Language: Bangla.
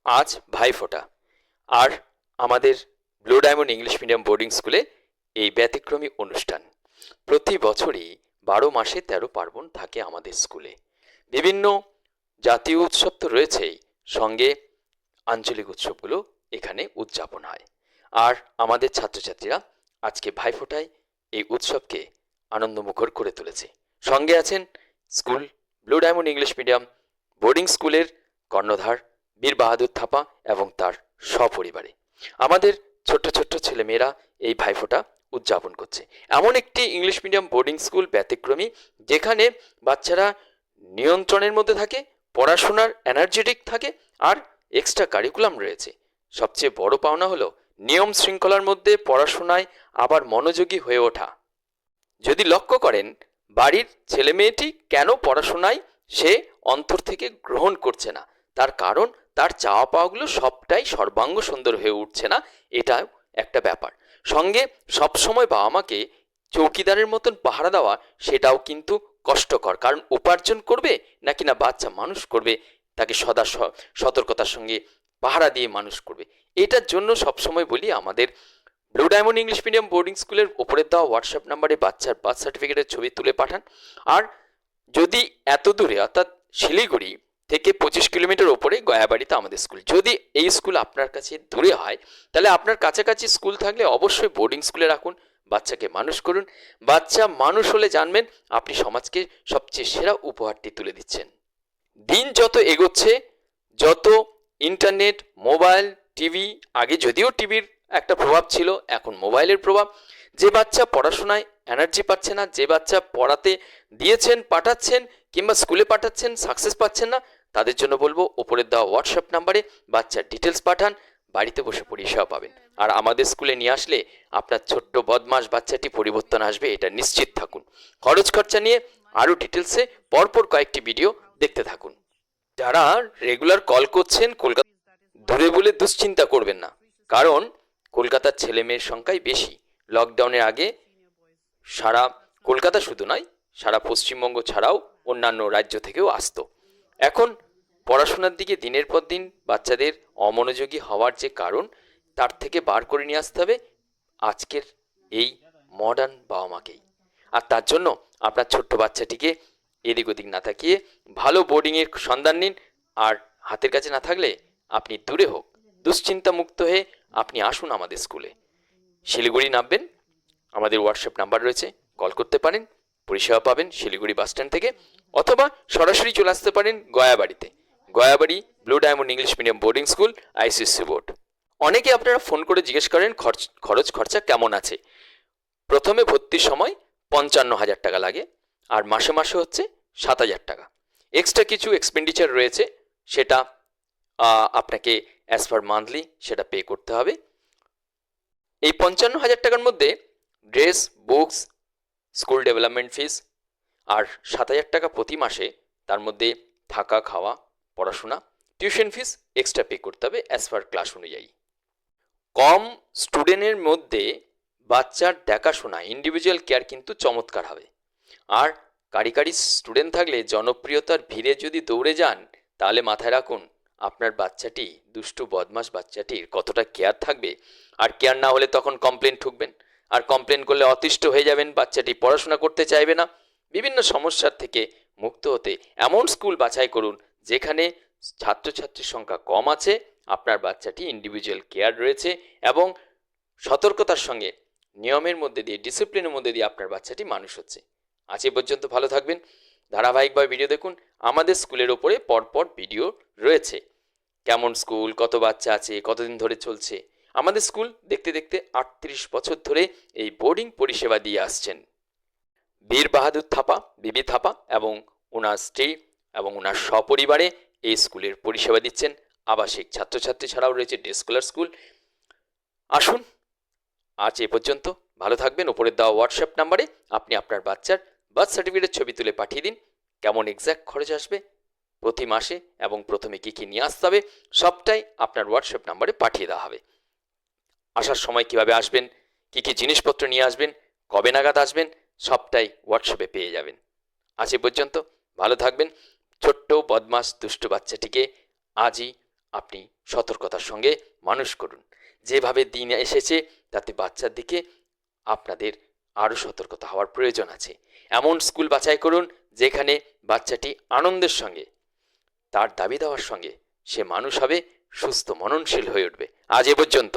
আজ ভাইফোঁটা। আর আমাদের blue diamond English medium boarding স্কুলে এই ব্যতিক্রমী অনুষ্ঠান। প্রতি বছরই ১২ মাসে ১৩ পার্বণ থাকে আমাদের স্কুলে। বিভিন্ন জাতীয় উৎসব তো রয়েছেই, সঙ্গে আঞ্চলিক উৎসবগুলো এখানে উদযাপন হয়। আর আমাদের ছাত্রছাত্রীরা আজকে ভাইফোঁটায় এই উৎসবকে আনন্দমুখর করে তুলেছে। সঙ্গে আছেন school blue diamond English medium boarding স্কুলের কর্ণধার বীর বাহাদুর থাপা এবং তার সপরিবারে। আমাদের ছোট্ট ছোট্ট ছেলেমেয়েরা এই ভাইফোঁটা উদযাপন করছে। এমন একটি ইংলিশ মিডিয়াম বোর্ডিং স্কুল ব্যতিক্রমী, যেখানে বাচ্চারা নিয়ন্ত্রণের মধ্যে থাকে, পড়াশোনার এনার্জেটিক থাকে, আর এক্সট্রা কারিকুলাম রয়েছে। সবচেয়ে বড় পাওনা হলো নিয়ম শৃঙ্খলার মধ্যে পড়াশোনায় আবার মনোযোগী হয়ে ওঠা। যদি লক্ষ্য করেন বাড়ির ছেলেমেয়েটি কেন পড়াশোনায় সে অন্তর থেকে গ্রহণ করছে না, তার কারণ তার চাওয়া পাওয়াগুলো সবটাই সর্বাঙ্গ সুন্দর হয়ে উঠছে না, এটাও একটা ব্যাপার। সঙ্গে সবসময় বাবা মাকে চৌকিদারের মতন পাহারা দেওয়া, সেটাও কিন্তু কষ্টকর। কারণ উপার্জন করবে নাকি না বাচ্চা মানুষ করবে, তাকে সদা সতর্কতার সঙ্গে পাহারা দিয়ে মানুষ করবে। এটার জন্য সবসময় বলি, আমাদের blue diamond English medium boarding স্কুলের ওপরের দেওয়া হোয়াটসঅ্যাপ নাম্বারে বাচ্চার বার্থ সার্টিফিকেটের ছবি তুলে পাঠান। আর যদি এত দূরে, অর্থাৎ শিলিগুড়ি থেকে 25 কিলোমিটার ওপরে গয়াবাড়িতে আমাদের স্কুল, যদি এই স্কুল আপনার কাছে দূরে হয়, তাহলে আপনার কাছাকাছি স্কুল থাকলে অবশ্যই বোর্ডিং স্কুলে রাখুন, বাচ্চাকে মানুষ করুন। বাচ্চা মানুষ হলে জানবেন আপনি সমাজকে সবচেয়ে সেরা উপহারটি তুলে দিচ্ছেন। দিন যত এগোচ্ছে, যত ইন্টারনেট, মোবাইল, টিভি, আগে যদিও টিভির একটা প্রভাব ছিল, এখন মোবাইলের প্রভাব, যে বাচ্চা পড়াশোনায় এনার্জি পাচ্ছে না, যে বাচ্চা পড়াতে দিয়েছেন পাঠাচ্ছেন কিংবা স্কুলে পাঠাচ্ছেন সাকসেস পাচ্ছেন না, তাদের জন্য বলবো ওপরের দেওয়া হোয়াটসঅ্যাপ নাম্বারে বাচ্চার ডিটেলস পাঠান, বাড়িতে বসে পরিষেবা পাবেন। আর আমাদের স্কুলে নিয়ে আসলে আপনার ছোট্ট বদমাস বাচ্চাটি পরিবর্তন আসবে, এটা নিশ্চিত থাকুন। খরচ খরচা নিয়ে আরও ডিটেলসে পরপর কয়েকটি ভিডিও দেখতে থাকুন। যারা রেগুলার কল করছেন কলকাতা দূরে বলে দুশ্চিন্তা করবেন না, কারণ কলকাতার ছেলে মেয়ের সংখ্যাই বেশি। লকডাউনের আগে সারা কলকাতা শুধু নয়, সারা পশ্চিমবঙ্গ ছাড়াও অন্যান্য রাজ্য থেকেও আসতো। এখন পড়াশোনার দিকে দিনের পর দিন বাচ্চাদের অমনোযোগী হওয়ার যে কারণ, তার থেকে বার করে নিয়ে আসতে হবে আজকের এই মডার্ন বাবা মাকেই। আর তার জন্য আপনার ছোট্ট বাচ্চাটিকে এদিক ওদিক না তাকিয়ে ভালো বোর্ডিংয়ের সন্ধান নিন। আর হাতের কাছে না থাকলে আপনি দূরে হোক, দুশ্চিন্তা মুক্ত হয়ে আপনি আসুন আমাদের স্কুলে। শিলিগুড়ি নামবেন, আমাদের হোয়াটসঅ্যাপ নাম্বার রয়েছে, কল করতে পারেন, পরিষেবা পাবেন শিলিগুড়ি বাস স্ট্যান্ড থেকে, অথবা সরাসরি চলে আসতে পারেন গয়াবাড়িতে। Gayabari blue diamond English medium boarding school, ICSE board. অনেকে আপনারা ফোন করে জিজ্ঞেস করেন খরচ খরচা কেমন আছে। প্রথমে ভর্তির সময় ৫৫,০০০ টাকা লাগে, আর মাসে মাসে হচ্ছে ৭,০০০ টাকা। এক্সট্রা কিছু এক্সপেন্ডিচার রয়েছে, সেটা আপনাকে অ্যাজ পার মান্থলি সেটা পে করতে হবে। এই ৫৫,০০০ টাকার মধ্যে ড্রেস, বুকস, স্কুল ডেভেলপমেন্ট ফিস, আর ৭,০০০ টাকা প্রতি মাসে, তার মধ্যে থাকা, খাওয়া, পড়াশোনা, টিউশন ফিস এক্সট্রা পে করতে হবে অ্যাজ পার ক্লাস অনুযায়ী। কম স্টুডেন্টের মধ্যে বাচ্চার দেখাশোনা, ইন্ডিভিজুয়াল কেয়ার কিন্তু চমৎকার হবে। আর কারি স্টুডেন্ট থাকলে জনপ্রিয়তার ভিড়ে যদি দৌড়ে যান, তাহলে মাথায় রাখুন আপনার বাচ্চাটি, দুষ্টু বদমাস বাচ্চাটির কতটা কেয়ার থাকবে। আর কেয়ার না হলে তখন কমপ্লেন ঠুকবেন, আর কমপ্লেন করলে অতিষ্ঠ হয়ে যাবেন, বাচ্চাটি পড়াশোনা করতে চাইবে না। বিভিন্ন সমস্যার থেকে মুক্ত হতে এমন স্কুল বাছাই করুন যেখানে ছাত্রছাত্রীর সংখ্যা কম আছে, আপনার বাচ্চাটি ইন্ডিভিজুয়াল কেয়ার রয়েছে, এবং সতর্কতার সঙ্গে নিয়মের মধ্যে দিয়ে, ডিসিপ্লিনের মধ্যে দিয়ে আপনার বাচ্চাটি মানুষ হচ্ছে। আজ এ পর্যন্ত ভালো থাকবেন। ধারাবাহিকভাবে ভিডিও দেখুন, আমাদের স্কুলের ওপরে পরপর ভিডিও রয়েছে। কেমন স্কুল, কত বাচ্চা আছে, কতদিন ধরে চলছে। আমাদের স্কুল দেখতে দেখতে ৩৮ বছর ধরে এই বোর্ডিং পরিষেবা দিয়ে আসছেন বীর বাহাদুর থাপা, বিবি থাপা এবং ওনার স্ত্রী এবং ওনার সপরিবারে এই স্কুলের পরিষেবা দিচ্ছেন। আবাসিক ছাত্রছাত্রী ছাড়াও রয়েছে ডে স্কলার স্কুল। আসুন, আজ এ পর্যন্ত, ভালো থাকবেন। ওপরের দেওয়া হোয়াটসঅ্যাপ নাম্বারে আপনি আপনার বাচ্চার বার্থ সার্টিফিকেটের ছবি তুলে পাঠিয়ে দিন। কেমন এক্স্যাক্ট খরচ আসবে প্রতি মাসে এবং প্রথমে কী কী নিয়ে আসতে হবে, সবটাই আপনার হোয়াটসঅ্যাপ নাম্বারে পাঠিয়ে দেওয়া হবে। আসার সময় কিভাবে আসবেন, কী কী জিনিসপত্র নিয়ে আসবেন, কবে নাগাদ আসবেন, সবটাই হোয়াটসঅ্যাপে পেয়ে যাবেন। আজ এ পর্যন্ত, ভালো থাকবেন। ছোট্ট বদমাস দুষ্টু বাচ্চাটিকে আজই আপনি সতর্কতার সঙ্গে মানুষ করুন। যেভাবে দিন এসেছে তাতে বাচ্চার দিকে আপনাদের আরও সতর্কতা হওয়ার প্রয়োজন আছে। এমন স্কুল বাছাই করুন যেখানে বাচ্চাটি আনন্দের সঙ্গে, তার দাবি দেওয়ার সঙ্গে সে মানুষ হবে, সুস্থ মননশীল হয়ে উঠবে। আজ এ পর্যন্ত।